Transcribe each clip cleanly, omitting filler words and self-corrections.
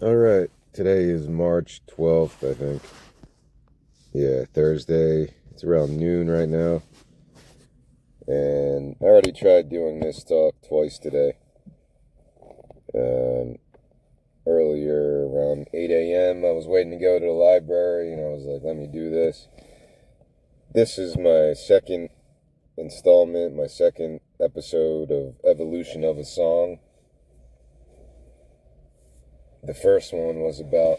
All right. Today is March 12th, I think. Yeah, Thursday. It's around noon right now. And I already tried doing this talk twice today. Um, Earlier around 8 a.m., I was waiting to go to the library, and I was like, let me do this. This is my second installment, my second episode of Evolution of a Song. The first one was about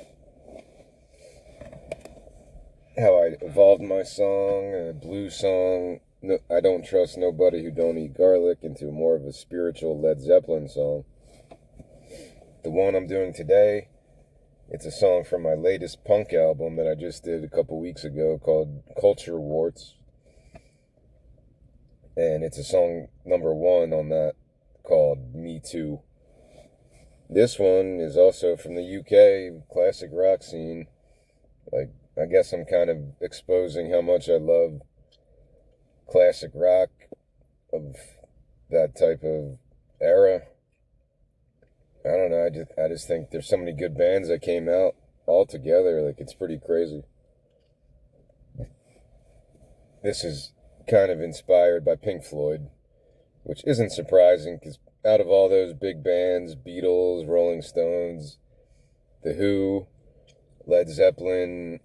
how I evolved my song, a blues song, no, I Don't Trust Nobody Who Don't Eat Garlic, into more of a spiritual Led Zeppelin song. The one I'm doing today, it's a song from my latest punk album that I just did a couple weeks ago called Culture Warts. And it's a song number one on that called Me Too. This one is also from the UK classic rock scene. I guess I'm kind of exposing how much I love classic rock of that type of era. I don't know. I just think there's so many good bands that came out all together. Like, it's pretty crazy. This is kind of inspired by Pink Floyd, which isn't surprising because out of all those big bands, Beatles, Rolling Stones, The Who, Led Zeppelin,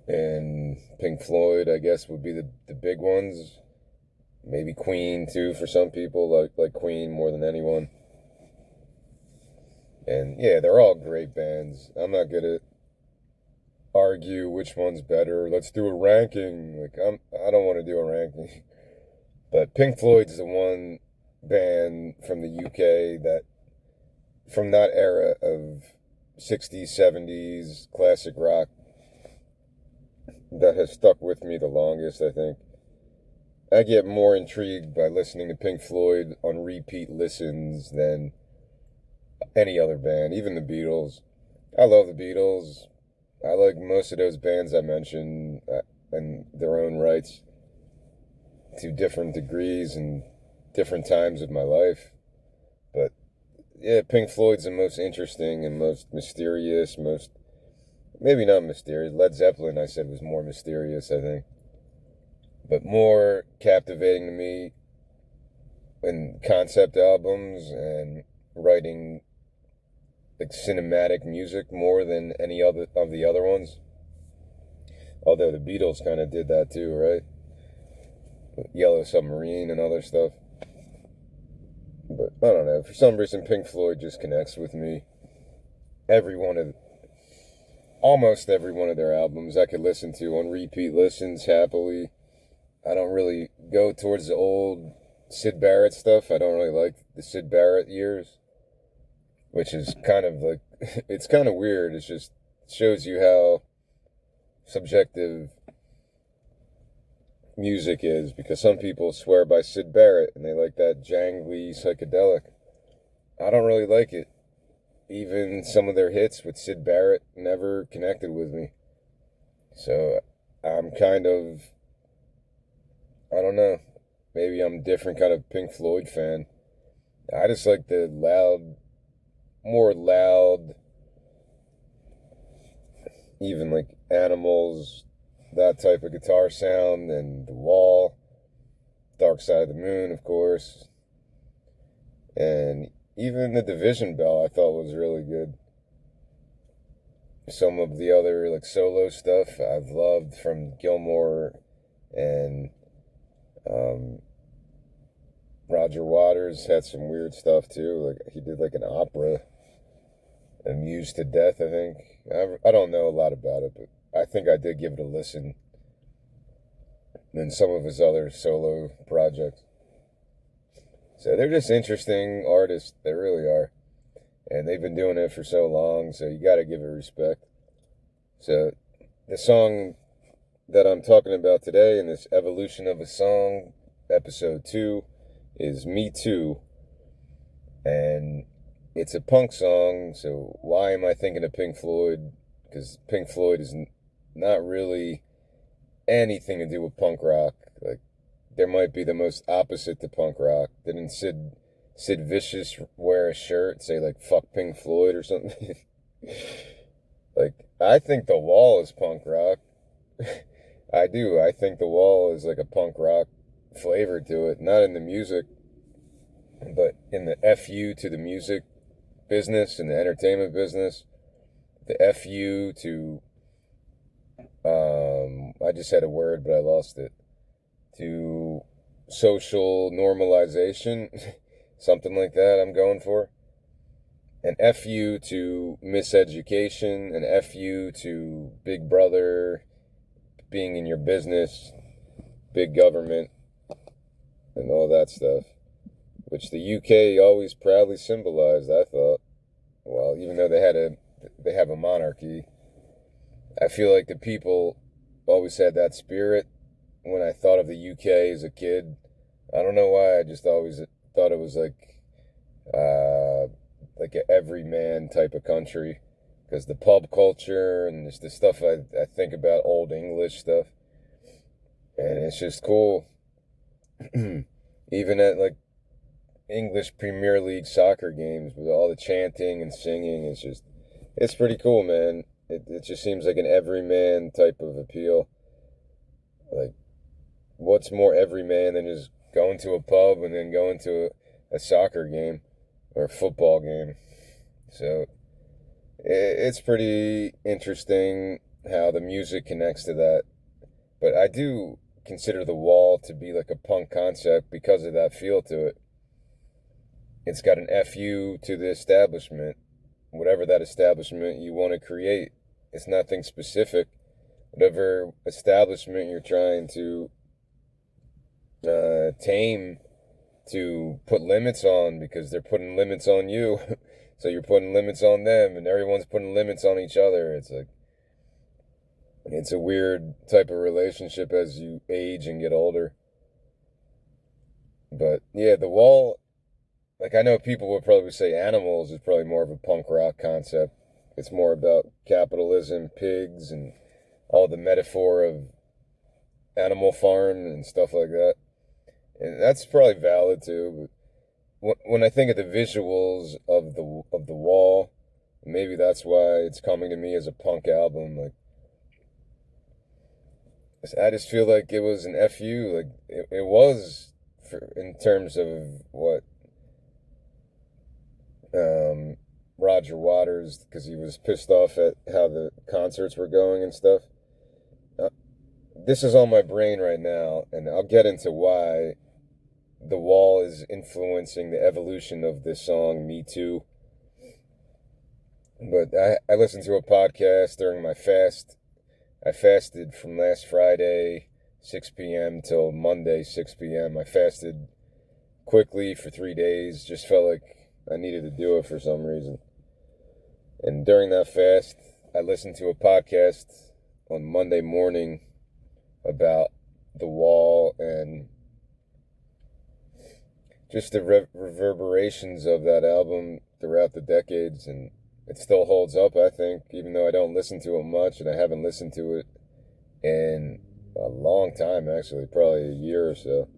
and Pink Floyd, I guess, would be the big ones. Maybe Queen too for some people, like Queen more than anyone. And yeah, they're all great bands. I'm not gonna argue which one's better. Let's do a ranking. I don't want to do a ranking. But Pink Floyd's the one band from the UK that from that era of 60s, 70s classic rock that has stuck with me the longest, I think. I get more intrigued by listening to Pink Floyd on repeat listens than any other band, even the Beatles. I love the Beatles. I like most of those bands I mentioned in their own rights to different degrees and different times of my life. But yeah, Pink Floyd's the most interesting and most mysterious, maybe not mysterious. Led Zeppelin, I said, was more mysterious, I think. But more captivating to me in concept albums and writing like cinematic music more than any other of the other ones. Although the Beatles kind of did that too, right? Yellow Submarine and other stuff. But I don't know. For some reason, Pink Floyd just connects with me. Almost every one of their albums I could listen to on repeat listens happily. I don't really go towards the old Syd Barrett stuff. I don't really like the Syd Barrett years, which is kind of like, it's kind of weird. It just shows you how subjective music is, because some people swear by Syd Barrett and they like that jangly psychedelic. I don't really like it. Even some of their hits with Syd Barrett never connected with me. So I'm kind of, I don't know, maybe I'm a different kind of Pink Floyd fan. I just like the more loud, even like Animals, that type of guitar sound, and The Wall, Dark Side of the Moon, of course. And even the Division Bell I thought was really good. Some of the other like solo stuff I've loved from Gilmour and Roger Waters had some weird stuff too. Like he did like an opera, Amused to Death, I think. I don't know a lot about it, but I think I did give it a listen. And some of his other solo projects. So they're just interesting artists. They really are. And they've been doing it for so long, so you got to give it respect. So the song that I'm talking about today in this Evolution of a Song, episode 2, is Me Too. And it's a punk song, so why am I thinking of Pink Floyd? Because Pink Floyd is not really anything to do with punk rock. Like, there might be the most opposite to punk rock. Didn't Sid Vicious wear a shirt say like "fuck Pink Floyd" or something? Like, I think The Wall is punk rock. I do. I think The Wall is like a punk rock flavor to it. Not in the music, but in the FU to the music business and the entertainment business. The FU to, I just had a word, but I lost it. To social normalization, something like that I'm going for. An FU to miseducation, an FU to Big Brother, being in your business, big government, and all that stuff, which the UK always proudly symbolized, I thought. Well, even though they have a monarchy, I feel like the people always had that spirit. When I thought of the UK as a kid, I don't know why, I just always thought it was like a everyman type of country, because the pub culture and just the stuff I think about, old English stuff, and it's just cool. Even at like English Premier League soccer games with all the chanting and singing, it's pretty cool, man. It just seems like an everyman type of appeal. Like, what's more everyman than just going to a pub and then going to a soccer game or a football game? So it's pretty interesting how the music connects to that. But I do consider The Wall to be like a punk concept because of that feel to it. It's got an FU to the establishment, whatever that establishment you want to create. It's nothing specific. Whatever establishment you're trying to tame, to put limits on, because they're putting limits on you. So you're putting limits on them, and everyone's putting limits on each other. It's a weird type of relationship as you age and get older. But yeah, The Wall, like, I know people would probably say Animals is probably more of a punk rock concept. It's more about capitalism, pigs, and all the metaphor of Animal Farm and stuff like that. And that's probably valid too. But when I think of the visuals of the Wall, maybe that's why it's coming to me as a punk album. Like, I just feel like it was an FU. Like, it was in terms of what Roger Waters, because he was pissed off at how the concerts were going and stuff. This is on my brain right now, and I'll get into why The Wall is influencing the evolution of this song, Me Too. But I listened to a podcast during my fast. I fasted from last Friday, 6 p.m. till Monday, 6 p.m. I fasted quickly for 3 days. Just felt like I needed to do it for some reason. And during that fast, I listened to a podcast on Monday morning about The Wall and just the reverberations of that album throughout the decades. And it still holds up, I think, even though I don't listen to it much, and I haven't listened to it in a long time, actually, probably a year or so.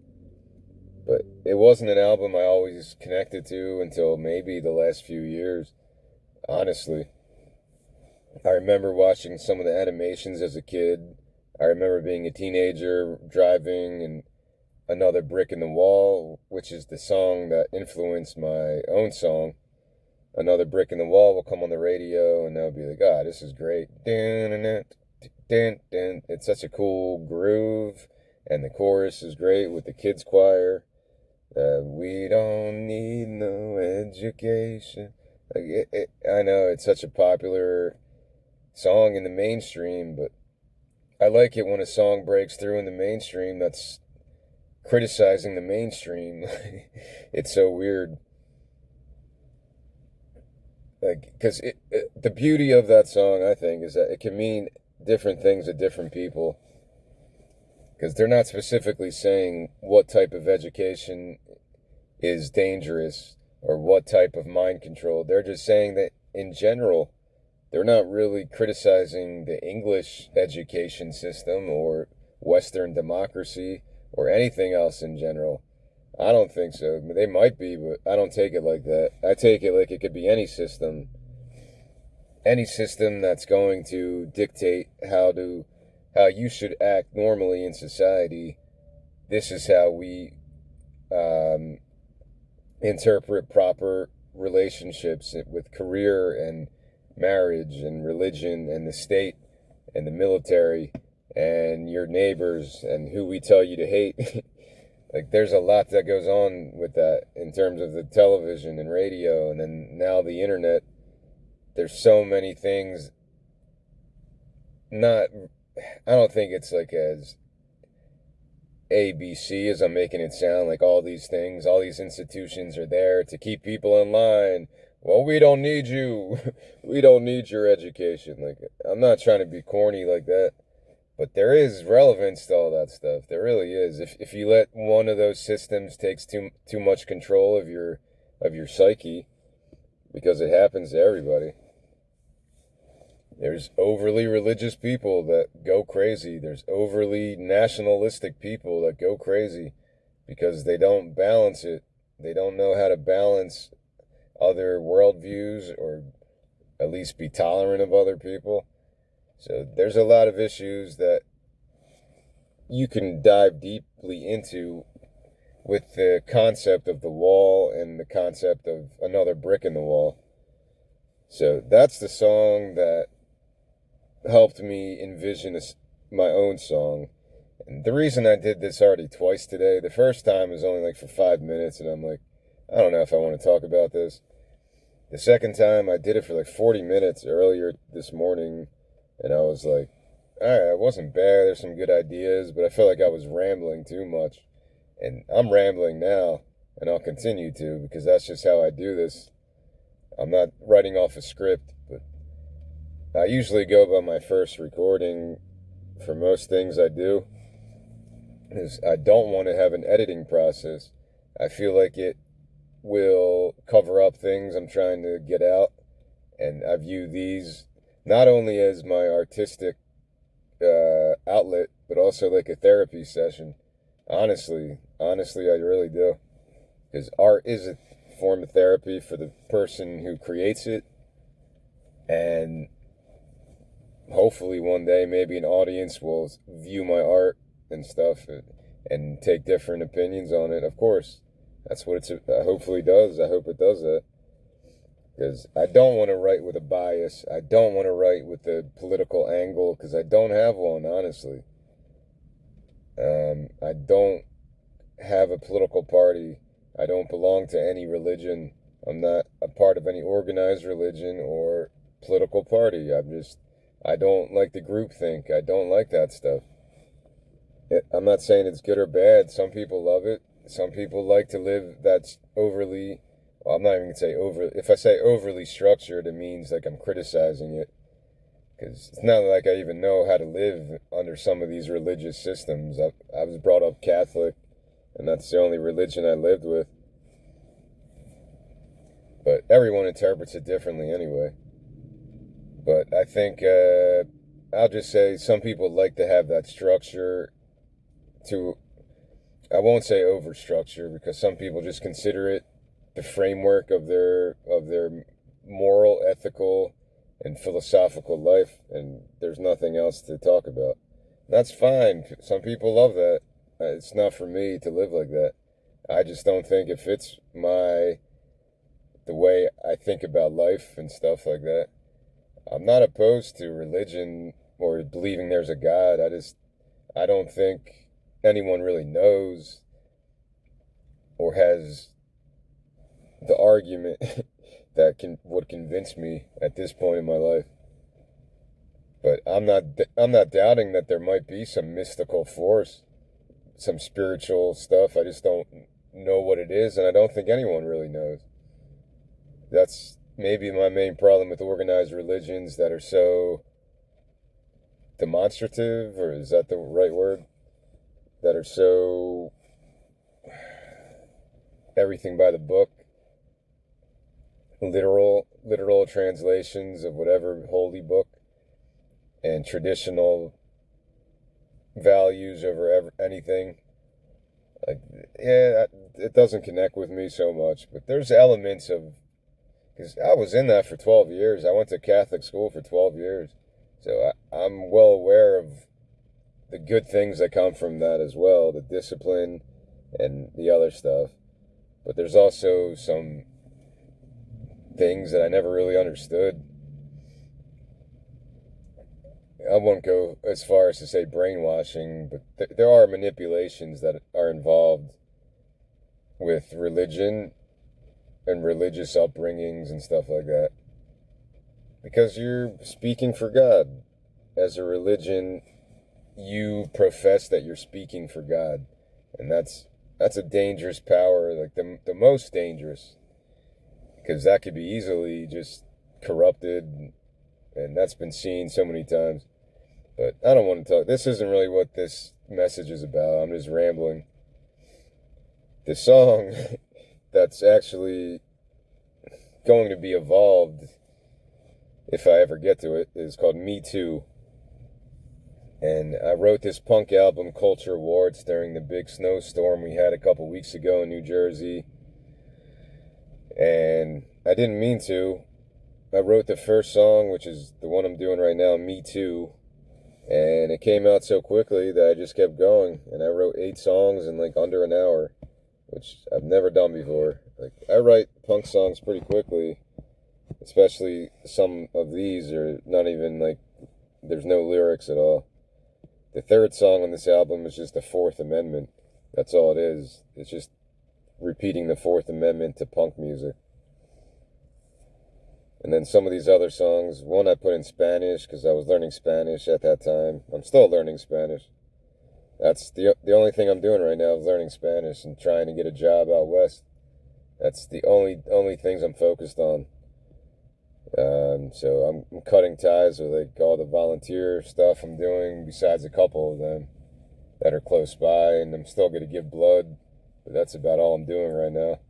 But it wasn't an album I always connected to until maybe the last few years, honestly. I remember watching some of the animations as a kid. I remember being a teenager driving and Another Brick in the Wall, which is the song that influenced my own song. Another Brick in the Wall will come on the radio, and they'll be like, ah, this is great. It's such a cool groove, and the chorus is great with the kids' choir. We don't need no education. I know it's such a popular song in the mainstream, but I like it when a song breaks through in the mainstream that's criticizing the mainstream. It's so weird. Like, because the beauty of that song, I think, is that it can mean different things to different people. Because they're not specifically saying what type of education is dangerous or what type of mind control. They're just saying that in general, they're not really criticizing the English education system or Western democracy or anything else in general. I don't think so. They might be, but I don't take it like that. I take it like it could be any system. any system that's going to dictate how you should act normally in society, this is how we um, interpret proper relationships with career and marriage and religion and the state and the military and your neighbors and who we tell you to hate. Like, there's a lot that goes on with that in terms of the television and radio, and then now the internet. There's so many things. Not, I don't think it's like as ABC as I'm making it sound. Like, all these things, all these institutions are there to keep people in line. Well, we don't need you. We don't need your education. Like, I'm not trying to be corny like that. But there is relevance to all that stuff. There really is. If you let one of those systems takes too much control of your psyche, because it happens to everybody. There's overly religious people that go crazy. There's overly nationalistic people that go crazy because they don't balance it. They don't know how to balance other worldviews or at least be tolerant of other people. So there's a lot of issues that you can dive deeply into with the concept of the wall and the concept of another brick in the wall. So that's the song that helped me envision my own song. And the reason I did this already twice today, the first time was only like for 5 minutes, and I'm like, I don't know if I want to talk about this. The second time I did it for like 40 minutes earlier this morning. And I was like, all right, it wasn't bad. There's some good ideas, but I felt like I was rambling too much. And I'm rambling now, and I'll continue to because that's just how I do this. I'm not writing off a script, but I usually go by my first recording for most things I do. Because I don't want to have an editing process. I feel like it will cover up things I'm trying to get out. And I view these not only as my artistic outlet, but also like a therapy session. Honestly, I really do. Because art is a form of therapy for the person who creates it. And hopefully one day maybe an audience will view my art and stuff and take different opinions on it. Of course, that's what it hopefully does. I hope it does that. Because I don't want to write with a bias. I don't want to write with a political angle because I don't have one, honestly. I don't have a political party. I don't belong to any religion. I'm not a part of any organized religion or political party. I don't like the groupthink. I don't like that stuff. I'm not saying it's good or bad. Some people love it. Some people like to live that's overly, well, I'm not even going to say over. If I say overly structured, it means like I'm criticizing it. Because it's not like I even know how to live under some of these religious systems. I was brought up Catholic, and that's the only religion I lived with. But everyone interprets it differently anyway. But I think I'll just say some people like to have that structure to, I won't say over structure because some people just consider it the framework of their moral, ethical, and philosophical life, and there's nothing else to talk about. That's fine. Some people love that. It's not for me to live like that. I just don't think it fits the way I think about life and stuff like that. I'm not opposed to religion or believing there's a God. I don't think anyone really knows or has the argument that would convince me at this point in my life. But I'm not doubting that there might be some mystical force, some spiritual stuff. I just don't know what it is, and I don't think anyone really knows. That's maybe my main problem with organized religions that are so demonstrative, or is that the right word? That are so everything by the book, literal translations of whatever holy book, and traditional values over anything. Like, yeah, it doesn't connect with me so much. But there's elements of because I was in that for 12 years. I went to Catholic school for 12 years. So I'm well aware of the good things that come from that as well, the discipline and the other stuff. But there's also some things that I never really understood. I won't go as far as to say brainwashing, but there are manipulations that are involved with religion and religious upbringings and stuff like that. Because you're speaking for God. As a religion, you profess that you're speaking for God. And that's a dangerous power, like the most dangerous. Because that could be easily just corrupted, and that's been seen so many times. But I don't want to talk. This isn't really what this message is about. I'm just rambling. The song that's actually going to be evolved, if I ever get to it, is called Me Too. And I wrote this punk album, Culture Awards, during the big snowstorm we had a couple weeks ago in New Jersey. And I didn't mean to. I wrote the first song, which is the one I'm doing right now, Me Too. And it came out so quickly that I just kept going. And I wrote 8 songs in like under an hour, which I've never done before. Like, I write punk songs pretty quickly, especially some of these are not even like, there's no lyrics at all. The third song on this album is just the Fourth Amendment. That's all it is. It's just repeating the Fourth Amendment to punk music. And then some of these other songs, one I put in Spanish because I was learning Spanish at that time. I'm still learning Spanish. That's the only thing I'm doing right now is learning Spanish and trying to get a job out west. That's the only things I'm focused on. So I'm cutting ties with like all the volunteer stuff I'm doing, besides a couple of them that are close by, and I'm still going to give blood, but that's about all I'm doing right now.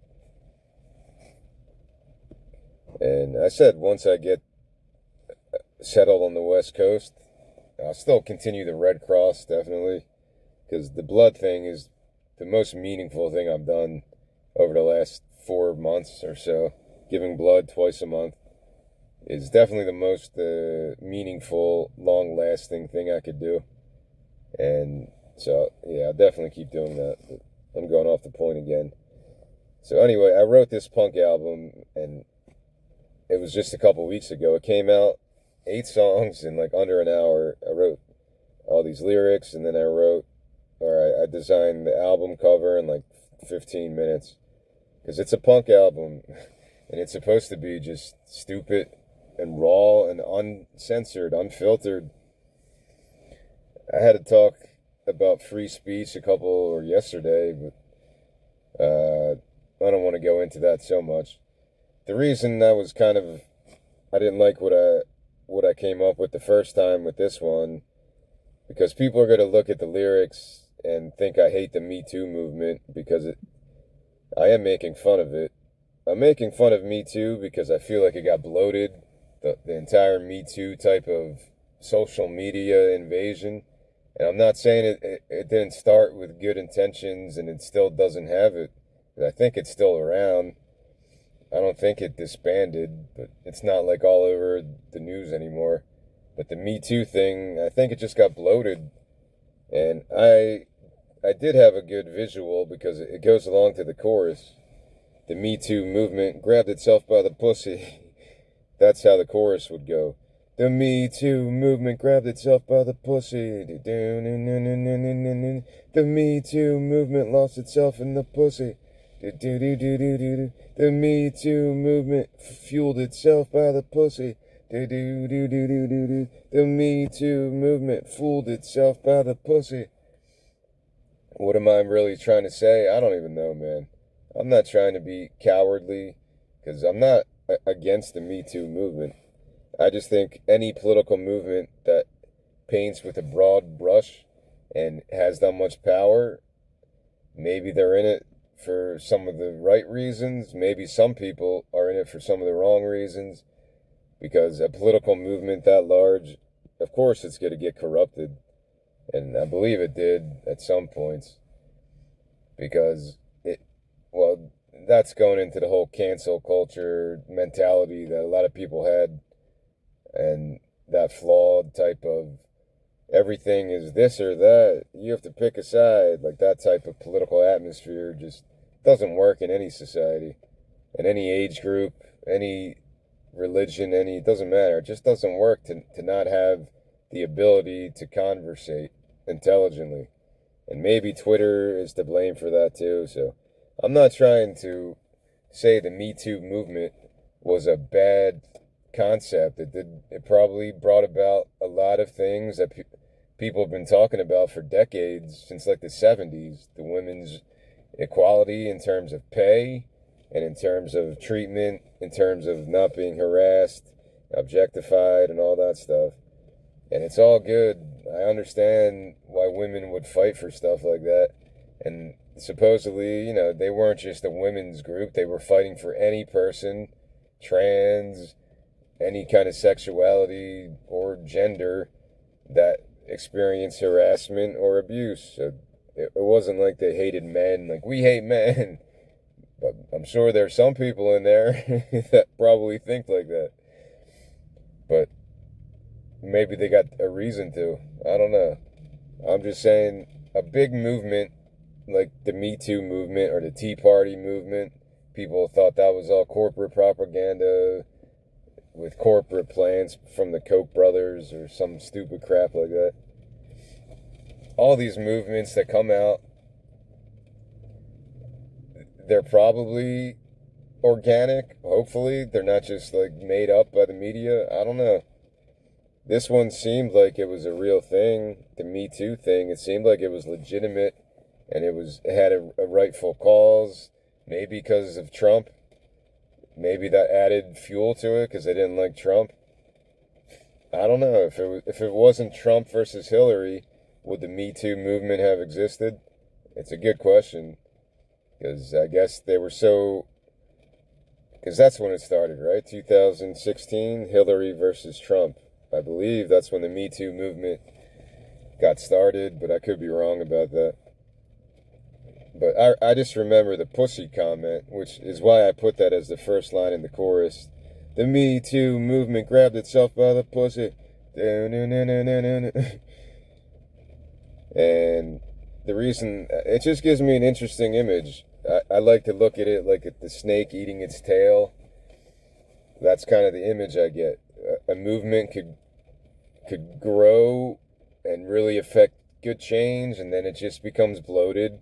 And I said once I get settled on the West Coast, I'll still continue the Red Cross, definitely, because the blood thing is the most meaningful thing I've done over the last 4 months or so. Giving blood twice a month is definitely the most meaningful, long-lasting thing I could do. And so, yeah, I'll definitely keep doing that. But I'm going off the point again. So anyway, I wrote this punk album, and it was just a couple weeks ago. It came out, 8 songs in like under an hour. I wrote all these lyrics, and then I designed the album cover in like 15 minutes. Because it's a punk album, and it's supposed to be just stupid and raw and uncensored, unfiltered. I had to talk about free speech yesterday, but I don't want to go into that so much. The reason I didn't like what I came up with the first time with this one, because people are going to look at the lyrics and think I hate the Me Too movement because I am making fun of it. I'm making fun of Me Too because I feel like it got bloated. The entire Me Too type of social media invasion. And I'm not saying it didn't start with good intentions and it still doesn't have it. I think it's still around. I don't think it disbanded, but it's not like all over the news anymore. But the Me Too thing, I think it just got bloated. And I did have a good visual because it goes along to the chorus. The Me Too movement grabbed itself by the pussy. That's how the chorus would go. The Me Too movement grabbed itself by the pussy. The Me Too movement lost itself in the pussy. The Me Too movement fueled itself by the pussy. The Me Too movement fooled itself by the pussy. What am I really trying to say? I don't even know, man. I'm not trying to be cowardly, because I'm not against the Me Too movement. I just think any political movement that paints with a broad brush and has that much power, maybe they're in it for some of the right reasons. Maybe some people are in it for some of the wrong reasons, because a political movement that large, of course it's going to get corrupted. And I believe it did at some points, because that's going into the whole cancel culture mentality that a lot of people had, and that flawed type of everything is this or that. You have to pick a side. Like that type of political atmosphere just doesn't work in any society, in any age group, any religion, it doesn't matter. It just doesn't work to not have the ability to conversate intelligently. And maybe Twitter is to blame for that too. So I'm not trying to say the Me Too movement was a bad concept. It probably brought about a lot of things that people have been talking about for decades, since like the 70s. The women's equality in terms of pay and in terms of treatment, in terms of not being harassed, objectified, and all that stuff. And it's all good. I understand why women would fight for stuff like that. And supposedly, they weren't just a women's group. They were fighting for any person, trans, any kind of sexuality or gender that experienced harassment or abuse. So it wasn't like they hated men, like we hate men. But I'm sure there's some people in there that probably think like that. But maybe they got a reason to. I don't know. I'm just saying a big movement like the Me Too movement or the Tea Party movement, people thought that was all corporate propaganda with corporate plans from the Koch brothers or some stupid crap like that. All these movements that come out, they're probably organic. Hopefully, they're not just like made up by the media. I don't know. This one seemed like it was a real thing. The Me Too thing, it seemed like it was legitimate, and it had a rightful cause. Maybe because of Trump. Maybe that added fuel to it because they didn't like Trump. I don't know. If it wasn't Trump versus Hillary, would the Me Too movement have existed? It's a good question. Because I guess they were so... Because that's when it started, right? 2016, Hillary versus Trump. I believe that's when the Me Too movement got started, but I could be wrong about that. But I just remember the pussy comment, which is why I put that as the first line in the chorus. The Me Too movement grabbed itself by the pussy. And the reason, it just gives me an interesting image. I like to look at it like at the snake eating its tail. That's kind of the image I get. A movement could grow and really affect good change, and then it just becomes bloated.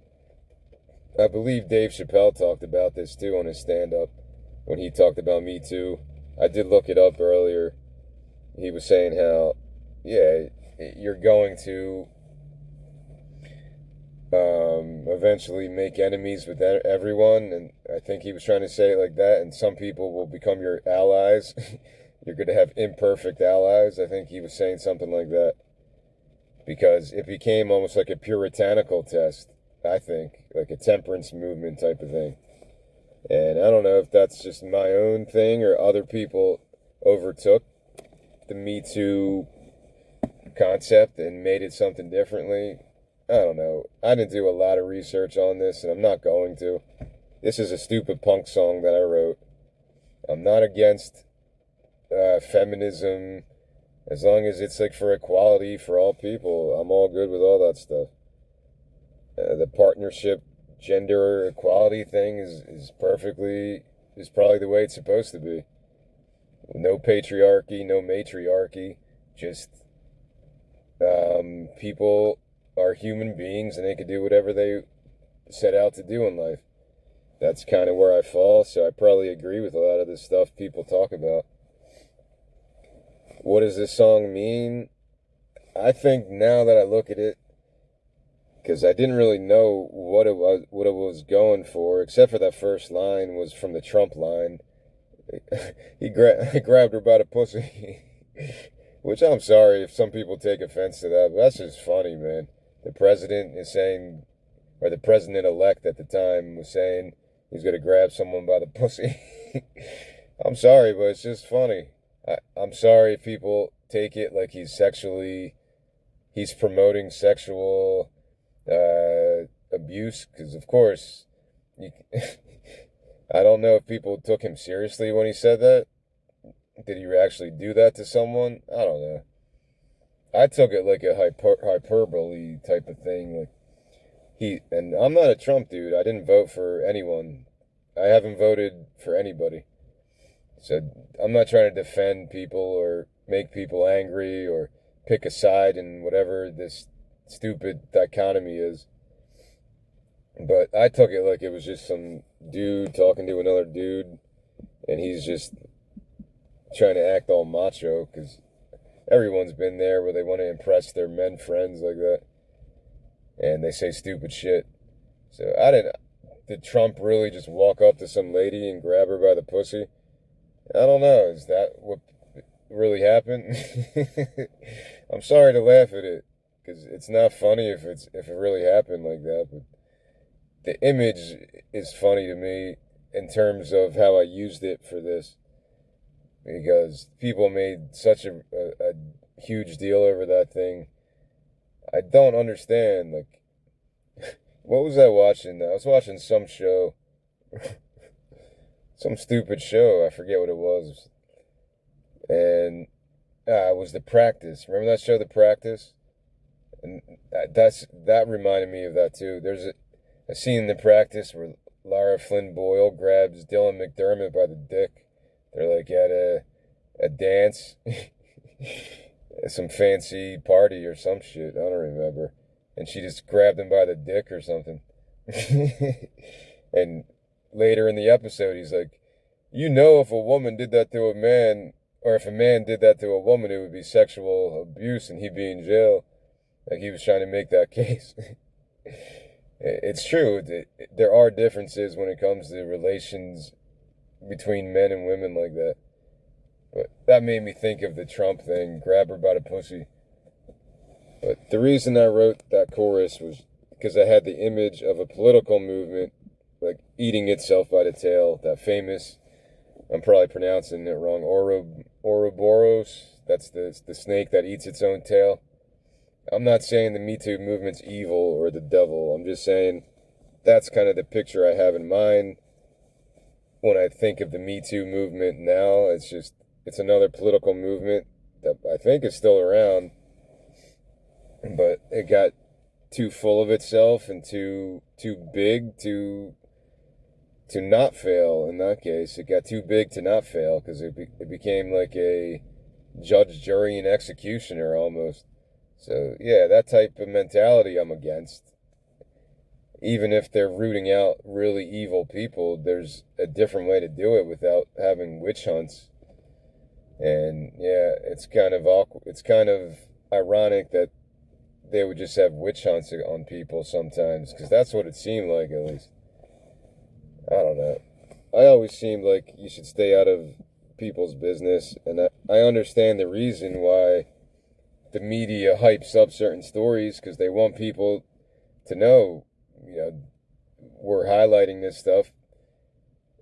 I believe Dave Chappelle talked about this too on his stand-up when he talked about Me Too. I did look it up earlier. He was saying how, yeah, you're going to eventually make enemies with everyone, and I think he was trying to say it like that, and some people will become your allies. You're going to have imperfect allies. I think he was saying something like that, because it became almost like a puritanical test, I think, like a temperance movement type of thing. And I don't know if that's just my own thing or other people overtook the Me Too concept and made it something differently. I don't know. I didn't do a lot of research on this, and I'm not going to. This is a stupid punk song that I wrote. I'm not against feminism, as long as it's like for equality for all people. I'm all good with all that stuff. The partnership, gender equality thing is probably the way it's supposed to be. No patriarchy, no matriarchy. Just people are human beings and they can do whatever they set out to do in life. That's kind of where I fall, so I probably agree with a lot of the stuff people talk about. What does this song mean? I think now that I look at it, because I didn't really know what it was going for, except for that first line was from the Trump line. He grabbed her by the pussy, which I'm sorry if some people take offense to that, but that's just funny, man. The president is saying, or the president-elect at the time was saying he's going to grab someone by the pussy. I'm sorry, but it's just funny. I'm sorry if people take it like he's promoting sexual abuse, because of course I don't know if people took him seriously when he said that. Did he actually do that to someone? I don't know. I took it like a hyperbole type of thing. Like and I'm not a Trump dude. I didn't vote for anyone. I haven't voted for anybody. So I'm not trying to defend people or make people angry or pick a side in whatever this stupid dichotomy is. But I took it like it was just some dude talking to another dude, and he's just trying to act all macho because everyone's been there where they want to impress their men friends like that, and they say stupid shit. So I didn't. Did Trump really just walk up to some lady and grab her by the pussy? I don't know. Is that what really happened? I'm sorry to laugh at it because it's not funny if it really happened like that. But the image is funny to me in terms of how I used it for this, because people made such a huge deal over that thing. I don't understand. Like, what was I watching? I was watching some show, some stupid show. I forget what it was, and it was The Practice. Remember that show, The Practice? And that reminded me of that too. There's a scene in The Practice where Lara Flynn Boyle grabs Dylan McDermott by the dick. They're like at a dance, some fancy party or some shit. I don't remember. And she just grabbed him by the dick or something. And later in the episode, he's like, you know, if a woman did that to a man, or if a man did that to a woman, it would be sexual abuse and he'd be in jail. Like he was trying to make that case. It's true. There are differences when it comes to relations between men and women like that. But that made me think of the Trump thing, grab her by the pussy. But the reason I wrote that chorus was because I had the image of a political movement like eating itself by the tail. That famous, I'm probably pronouncing it wrong, Ouroboros. That's the snake that eats its own tail. I'm not saying the Me Too movement's evil or the devil. I'm just saying that's kind of the picture I have in mind when I think of the Me Too movement now. It's another political movement that I think is still around, but it got too full of itself and too big to not fail. In that case, it got too big to not fail because it became like a judge, jury, and executioner almost. So yeah, that type of mentality I'm against. Even if they're rooting out really evil people, there's a different way to do it without having witch hunts. And yeah, it's kind of awkward. It's kind of ironic that they would just have witch hunts on people sometimes, because that's what it seemed like, at least. I don't know. I always seemed like you should stay out of people's business, and I understand the reason why the media hypes up certain stories, because they want people to know, we're highlighting this stuff,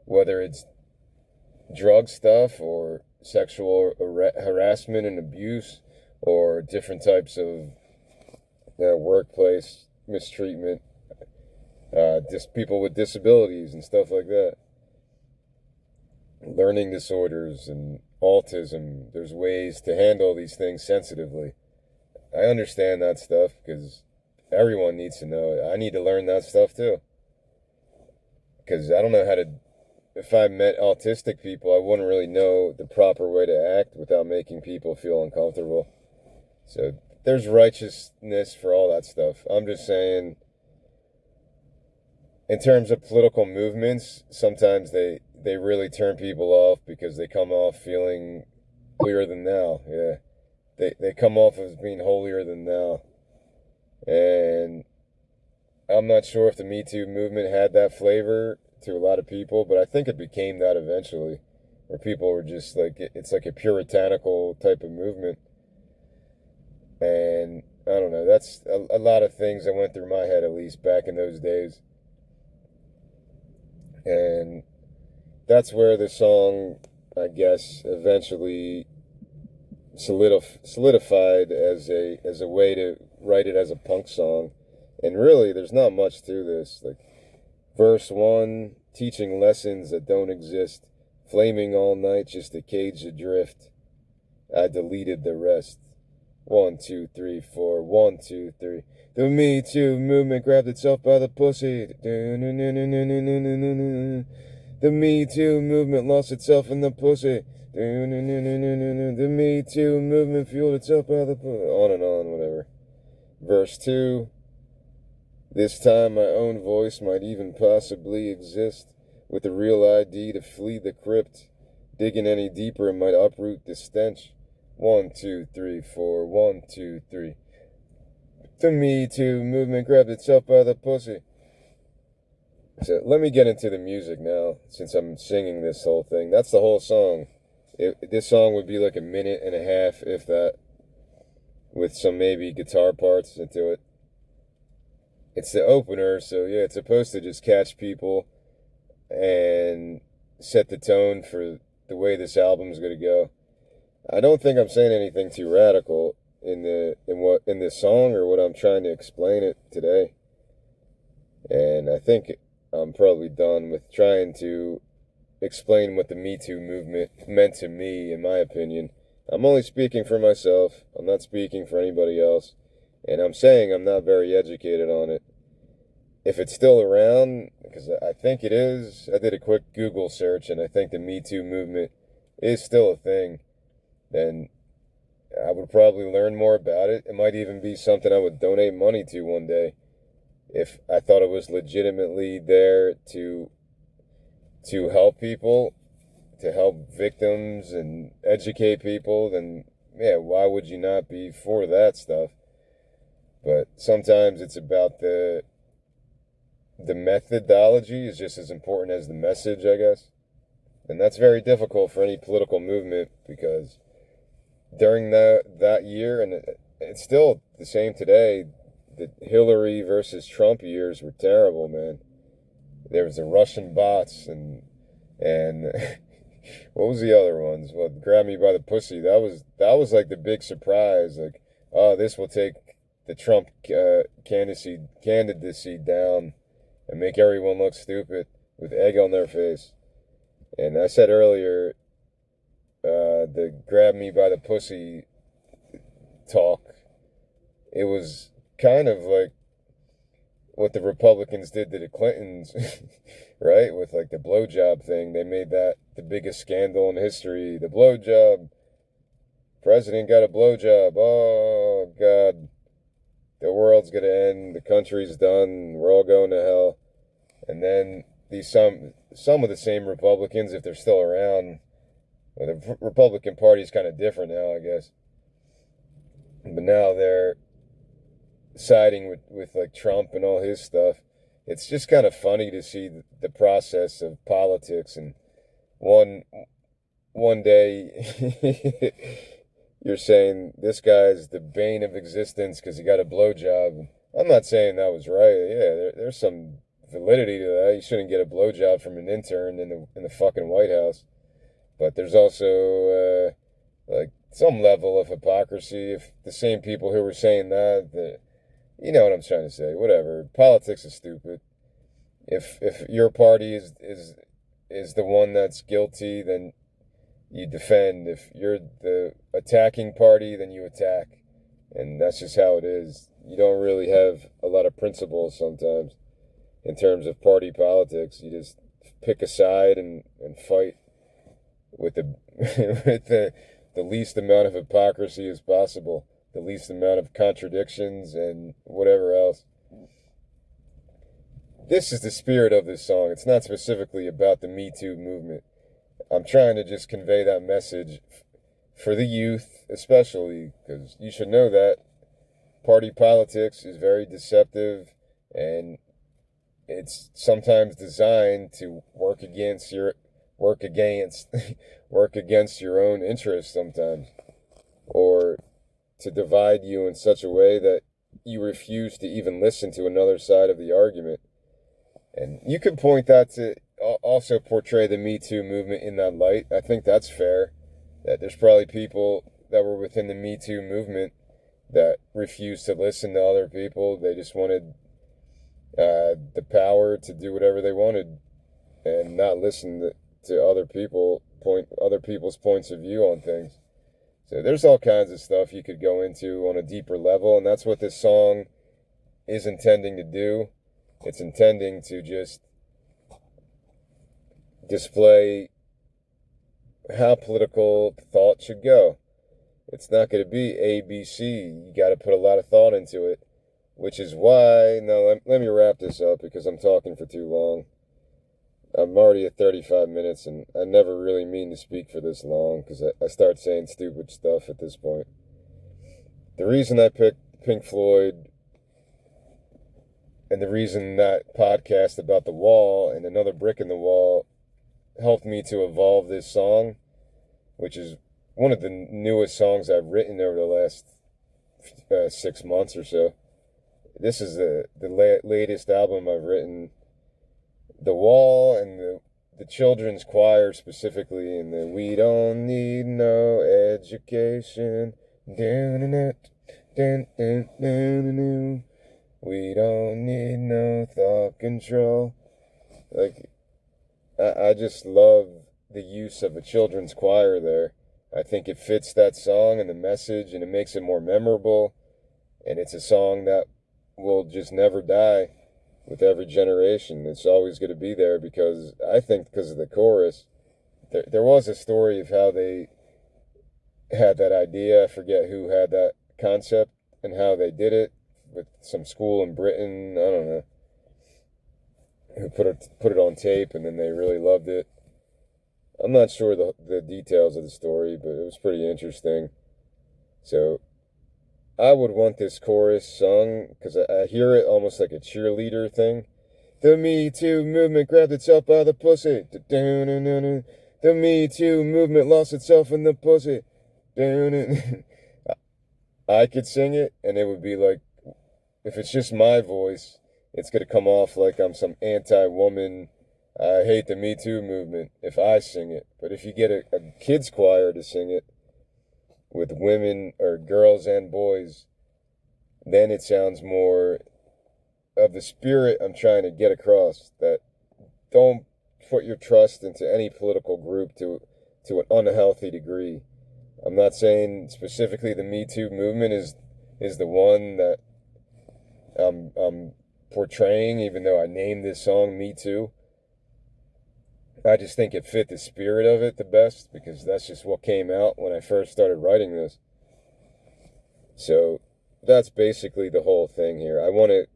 whether it's drug stuff or sexual harassment and abuse or different types of workplace mistreatment, just people with disabilities and stuff like that, learning disorders and autism. There's ways to handle these things sensitively. I understand that stuff because everyone needs to know it. I need to learn that stuff too, because I don't know how to. If I met autistic people, I wouldn't really know the proper way to act without making people feel uncomfortable. So there's righteousness for all that stuff. I'm just saying, in terms of political movements, sometimes they really turn people off because they come off feeling holier than thou. Yeah, they come off as being holier than thou. And I'm not sure if the Me Too movement had that flavor to a lot of people, but I think it became that eventually, where people were just like, it's like a puritanical type of movement. And I don't know, that's a lot of things that went through my head, at least back in those days. And that's where the song, I guess, eventually solidified as a way to write it as a punk song. And really, there's not much to this. Like, verse 1, teaching lessons that don't exist, flaming all night just to cage the drift. I deleted the rest. 1, 2, 3, 4, 1, 2, 3. The Me Too movement grabbed itself by the pussy. The Me Too movement lost itself in the pussy. The Me Too movement fueled itself by the pussy. On and on, whatever. Verse 2. This time my own voice might even possibly exist, with a real ID to flee the crypt. Digging any deeper might uproot the stench. 1, 2, 3, 4, 1, 2, 3. The Me Too movement grabbed itself by the pussy. So let me get into the music now, since I'm singing this whole thing. That's the whole song. This song would be like a minute and a half, if that, with some maybe guitar parts into it. It's the opener, so yeah, it's supposed to just catch people and set the tone for the way this album's gonna go. I don't think I'm saying anything too radical in this song or what I'm trying to explain it today. And I think I'm probably done with trying to explain what the Me Too movement meant to me, in my opinion. I'm only speaking for myself. I'm not speaking for anybody else. And I'm saying I'm not very educated on it. If it's still around, because I think it is, I did a quick Google search and I think the Me Too movement is still a thing, then I would probably learn more about it. It might even be something I would donate money to one day. If I thought it was legitimately there to help people, to help victims and educate people, then yeah, why would you not be for that stuff? But sometimes it's about the methodology is just as important as the message, I guess. And that's very difficult for any political movement, because during that year, and it's still the same today, the Hillary versus Trump years were terrible, man. There was the Russian bots and what was the other ones? Well, grab me by the pussy. That was like the big surprise. Like, oh, this will take the Trump candidacy down and make everyone look stupid with egg on their face. And I said earlier, the grab me by the pussy talk, it was kind of like what the Republicans did to the Clintons, right? With like the blowjob thing. They made that the biggest scandal in history. The blowjob. President got a blowjob. Oh, God. The world's going to end. The country's done. We're all going to hell. And then some of the same Republicans, if they're still around, well, the Republican Party is kind of different now, I guess. But now they're siding with like Trump and all his stuff. It's just kind of funny to see the process of politics. And one day you're saying this guy's the bane of existence because he got a blowjob. I'm not saying that was right. Yeah, there's some validity to that. You shouldn't get a blowjob from an intern in the fucking White House. But there's also like some level of hypocrisy. If the same people who were saying that you know what I'm trying to say. Whatever. Politics is stupid. If your party is the one that's guilty, then you defend. If you're the attacking party, then you attack. And that's just how it is. You don't really have a lot of principles sometimes in terms of party politics. You just pick a side and fight with the least amount of hypocrisy as possible. The least amount of contradictions and whatever else. This is the spirit of this song. It's not specifically about the Me Too movement. I'm trying to just convey that message for the youth, especially, because you should know that party politics is very deceptive, and it's sometimes designed to work against your own interests sometimes, or to divide you in such a way that you refuse to even listen to another side of the argument. And you can point that to also portray the Me Too movement in that light. I think that's fair, that there's probably people that were within the Me Too movement that refused to listen to other people. They just wanted the power to do whatever they wanted. and not listen to other people's points of view on things. So there's all kinds of stuff you could go into on a deeper level, and that's what this song is intending to do. It's intending to just display how political thought should go. It's not going to be A, B, C. You got to put a lot of thought into it, which is why, now let me wrap this up because I'm talking for too long. I'm already at 35 minutes, and I never really mean to speak for this long because I start saying stupid stuff at this point. The reason I picked Pink Floyd and the reason that podcast about the wall and another brick in the wall helped me to evolve this song, which is one of the newest songs I've written over the last 6 months or so. This is the latest album I've written. The Wall and the children's choir specifically, and the "We don't need no education, we don't need no thought control." Like, I just love the use of a children's choir there. I think it fits that song and the message, and it makes it more memorable, and it's a song that will just never die. With every generation, it's always going to be there because I think because of the chorus. There was a story of how they had that idea. I forget who had that concept and how they did it with some school in Britain. I don't know who put it on tape, and then they really loved it. I'm not sure the details of the story, but it was pretty interesting. So I would want this chorus sung because I hear it almost like a cheerleader thing. The Me Too movement grabbed itself by the pussy. The Me Too movement lost itself in the pussy. I could sing it, and it would be like, if it's just my voice, it's going to come off like I'm some anti-woman, I hate the Me Too movement if I sing it. But if you get a kids choir to sing it, with women or girls and boys, then it sounds more of the spirit I'm trying to get across, that don't put your trust into any political group to an unhealthy degree. I'm not saying specifically the Me Too movement is the one that I'm portraying, even though I named this song Me Too. I just think it fit the spirit of it the best because that's just what came out when I first started writing this. So that's basically the whole thing here. I want to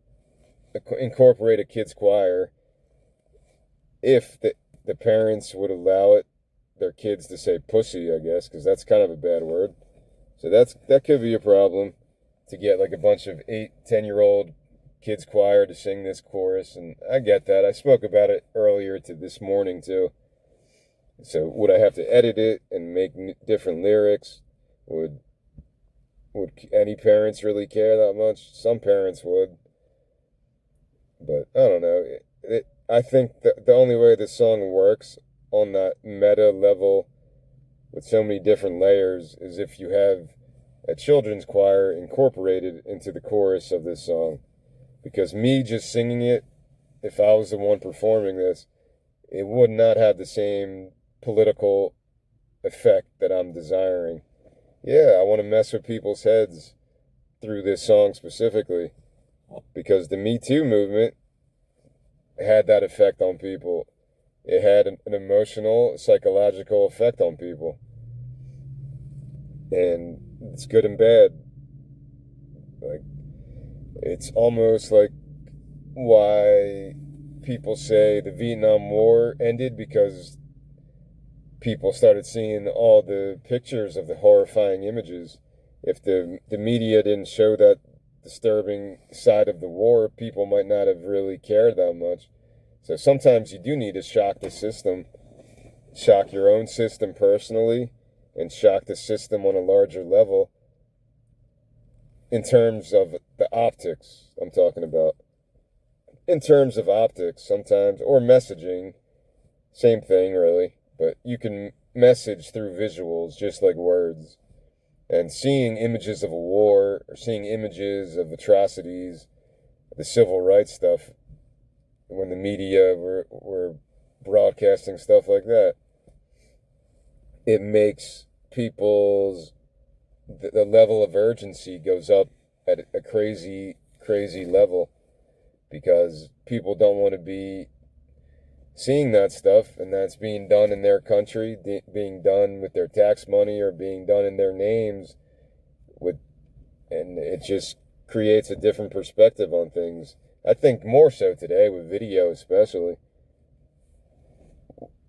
incorporate a kids choir if the parents would allow their kids to say pussy, I guess, because that's kind of a bad word. So that could be a problem, to get like a bunch of 8-10-year-old kids choir to sing this chorus, and I get that. I spoke about it earlier this morning too. So would I have to edit it and make different lyrics? Would any parents really care that much? Some parents would, but I don't know. I think the only way this song works on that meta level with so many different layers is if you have a children's choir incorporated into the chorus of this song. Because me just singing it, if I was the one performing this, it would not have the same political effect that I'm desiring. Yeah, I want to mess with people's heads through this song specifically, because the Me Too movement had that effect on people. It had an emotional, psychological effect on people. And it's good and bad. Like, it's almost like why people say the Vietnam War ended, because people started seeing all the pictures of the horrifying images. If the media didn't show that disturbing side of the war, people might not have really cared that much. So sometimes you do need to shock the system, shock your own system personally, and shock the system on a larger level. In terms of the optics, I'm talking about. In terms of optics, sometimes, or messaging, same thing, really. But you can message through visuals, just like words. And seeing images of a war, or seeing images of atrocities, the civil rights stuff, when the media were broadcasting stuff like that. It makes people's the level of urgency goes up at a crazy level, because people don't want to be seeing that stuff, and that's being done in their country, being done with their tax money, or being done in their names, and it just creates a different perspective on things. I think more so today with video, especially.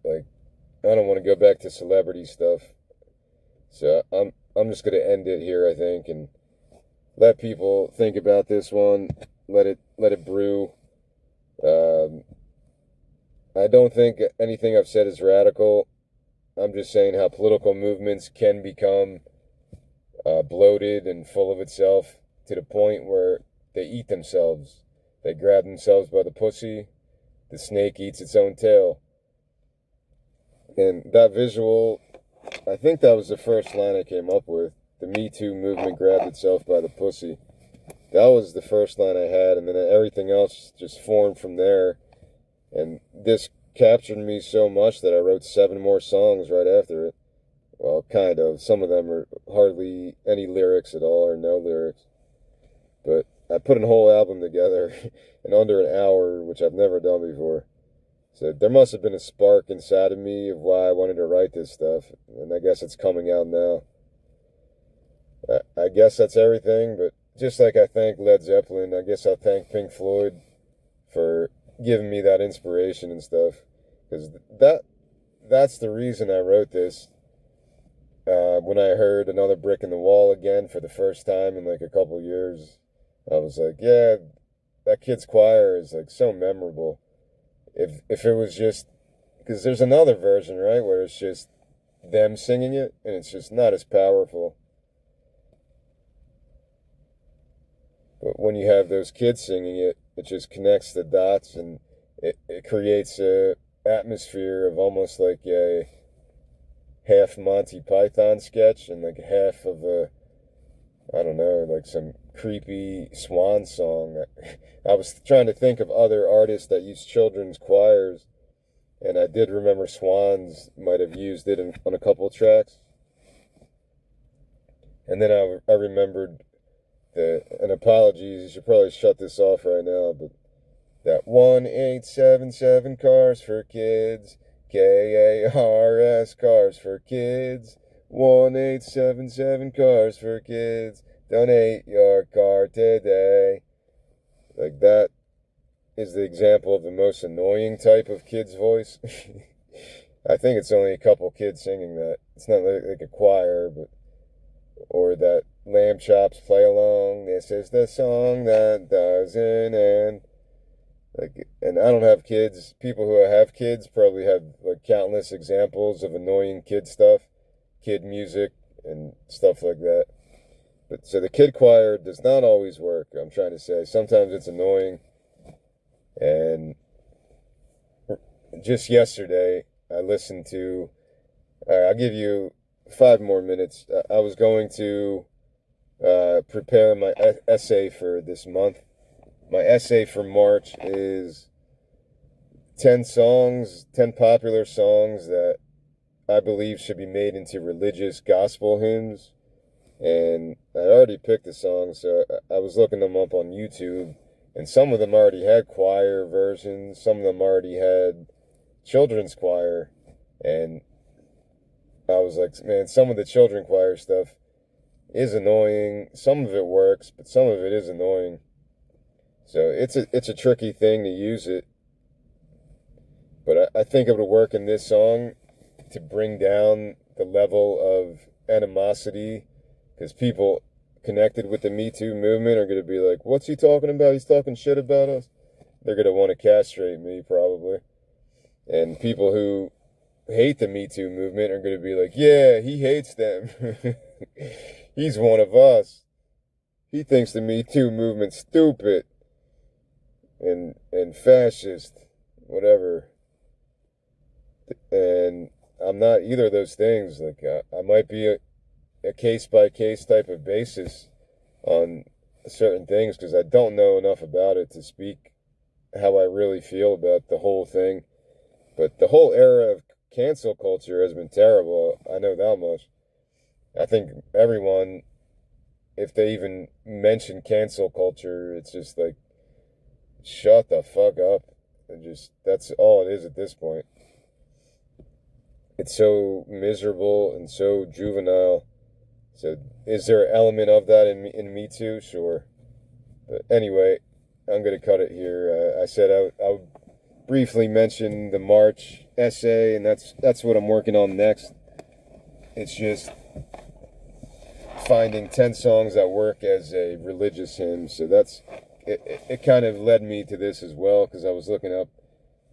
Like, I don't want to go back to celebrity stuff, so I'm just gonna end it here, I think, and let people think about this one. Let it brew. I don't think anything I've said is radical. I'm just saying how political movements can become bloated and full of itself to the point where they eat themselves. They grab themselves by the pussy. The snake eats its own tail. And that visual, I think that was the first line I came up with. The Me Too movement grabbed itself by the pussy. That was the first line I had, and then everything else just formed from there. And this captured me so much that I wrote 7 more songs right after it. Well, kind of. Some of them are hardly any lyrics at all, or no lyrics. But I put a whole album together in under an hour, which I've never done before. So there must have been a spark inside of me of why I wanted to write this stuff, and I guess it's coming out now. I guess that's everything, but just like I thank Led Zeppelin, I guess I'll thank Pink Floyd for giving me that inspiration and stuff, because that's the reason I wrote this. When I heard Another Brick in the Wall again for the first time in like a couple years, I was like, yeah, that Kids Choir is like so memorable. If it was just, because there's another version, right, where it's just them singing it, and it's just not as powerful. But when you have those kids singing it, it just connects the dots, and it creates a atmosphere of almost like a half Monty Python sketch and like half of a, I don't know, like some creepy swan song. I was trying to think of other artists that use children's choirs, and I did remember Swans might have used it on a couple of tracks. And then I remembered and apologies, you should probably shut this off right now, but that 1877 Cars for Kids, KARS Cars for Kids, 1877 Cars for Kids, donate your car today. Like, that is the example of the most annoying type of kid's voice. I think it's only a couple kids singing that. It's not like a choir, but, or that Lamb Chops play along. This is the song that doesn't end. Like, and I don't have kids. People who have kids probably have like countless examples of annoying kid stuff, kid music, and stuff like that. But so the kid choir does not always work. I'm trying to say sometimes it's annoying. And just yesterday, I listened to. I'll give you 5 more minutes. I was going to prepare my essay for this month. My essay for March is 10 songs, 10 popular songs that I believe should be made into religious gospel hymns. And I already picked the songs, so I was looking them up on YouTube. And some of them already had choir versions. Some of them already had children's choir. And I was like, man, some of the children's choir stuff is annoying. Some of it works, but some of it is annoying. So it's a tricky thing to use it. But I think it would work in this song to bring down the level of animosity, because people connected with the Me Too movement are going to be like, what's he talking about? He's talking shit about us. They're going to want to castrate me, probably. And people who hate the Me Too movement are going to be like, yeah, he hates them. He's one of us. He thinks the Me Too movement's stupid and fascist, whatever. And I'm not either of those things. Like, I might be a case-by-case type of basis on certain things, because I don't know enough about it to speak how I really feel about the whole thing. But the whole era of cancel culture has been terrible. I know that much. I think everyone, if they even mention cancel culture, it's just like, shut the fuck up. And just, that's all it is at this point. It's so miserable and so juvenile. So, is there an element of that in Me Too? Sure. But anyway, I'm going to cut it here. I said I would briefly mention the March essay, and that's what I'm working on next. It's just finding 10 songs that work as a religious hymn. So it kind of led me to this as well, because I was looking up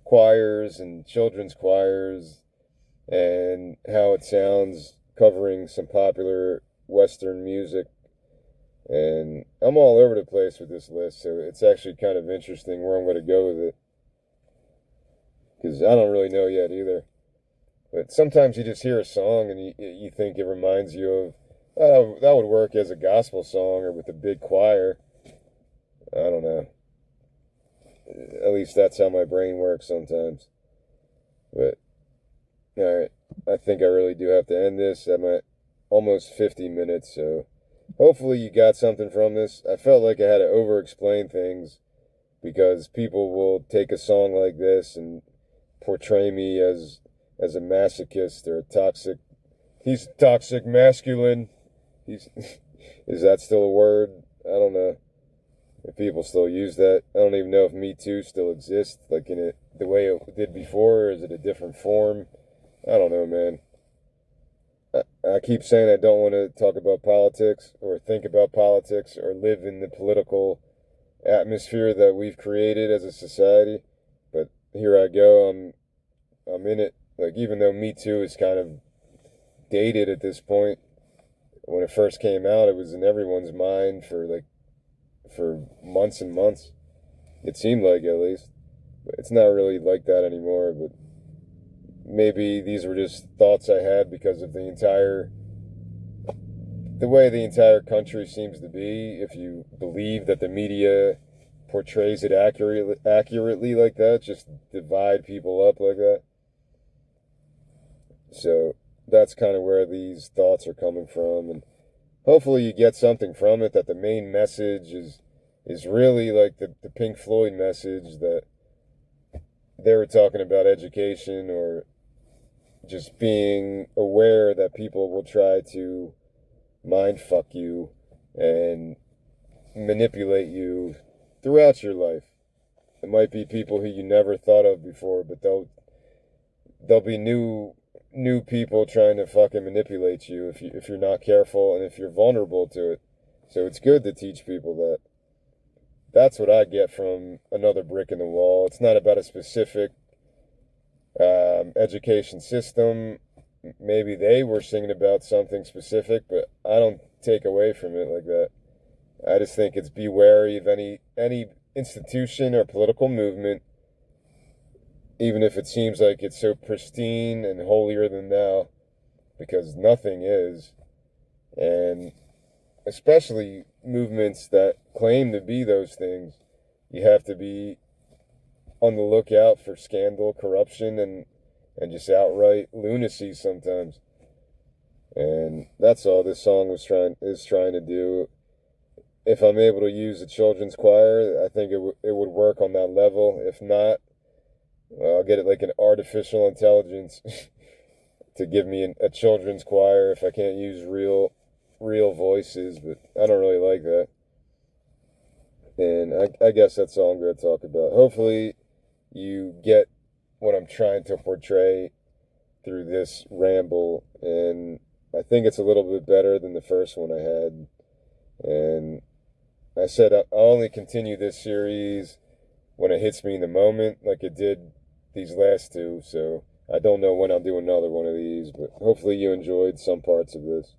choirs and children's choirs and how it sounds covering some popular Western music. And I'm all over the place with this list, so it's actually kind of interesting where I'm going to go with it, because I don't really know yet either. But sometimes you just hear a song and you think it reminds you of, oh, that would work as a gospel song or with a big choir. I don't know. At least that's how my brain works sometimes. But, alright, I think I really do have to end this. I'm at almost 50 minutes, so hopefully you got something from this. I felt like I had to over-explain things, because people will take a song like this and portray me as a masochist or a toxic. He's toxic masculine. Is that still a word? I don't know if people still use that. I don't even know if Me Too still exists, like in it the way it did before, or is it a different form? I don't know, man. I keep saying I don't want to talk about politics or think about politics or live in the political atmosphere that we've created as a society, but here I go. I'm in it. Like, even though Me Too is kind of dated at this point, when it first came out, it was in everyone's mind for months and months. It seemed like, at least. But it's not really like that anymore, but maybe these were just thoughts I had because of the way the entire country seems to be. If you believe that the media portrays it accurately like that, just divide people up like that. So that's kind of where these thoughts are coming from, and hopefully you get something from it, that the main message is really like the Pink Floyd message, that they were talking about education, or just being aware that people will try to mind fuck you and manipulate you throughout your life. It might be people who you never thought of before, but there'll be new people trying to fucking manipulate you if you're not careful and if you're vulnerable to it. So it's good to teach people that. That's what I get from Another Brick in the Wall. It's not about a specific education system. Maybe they were singing about something specific, but I don't take away from it like that. I just think it's be wary of any institution or political movement, even if it seems like it's so pristine and holier than thou, because nothing is. And especially movements that claim to be those things, you have to be on the lookout for scandal, corruption, and just outright lunacy sometimes. And that's all this song is trying to do. If I'm able to use a children's choir, I think it would work on that level. If not, well, I'll get it like an artificial intelligence to give me a children's choir if I can't use real voices, but I don't really like that. And I guess that's all I'm going to talk about. Hopefully you get what I'm trying to portray through this ramble, and I think it's a little bit better than the first one I had. And I said I'll only continue this series when it hits me in the moment, like it did these last two, so I don't know when I'll do another one of these, but hopefully you enjoyed some parts of this.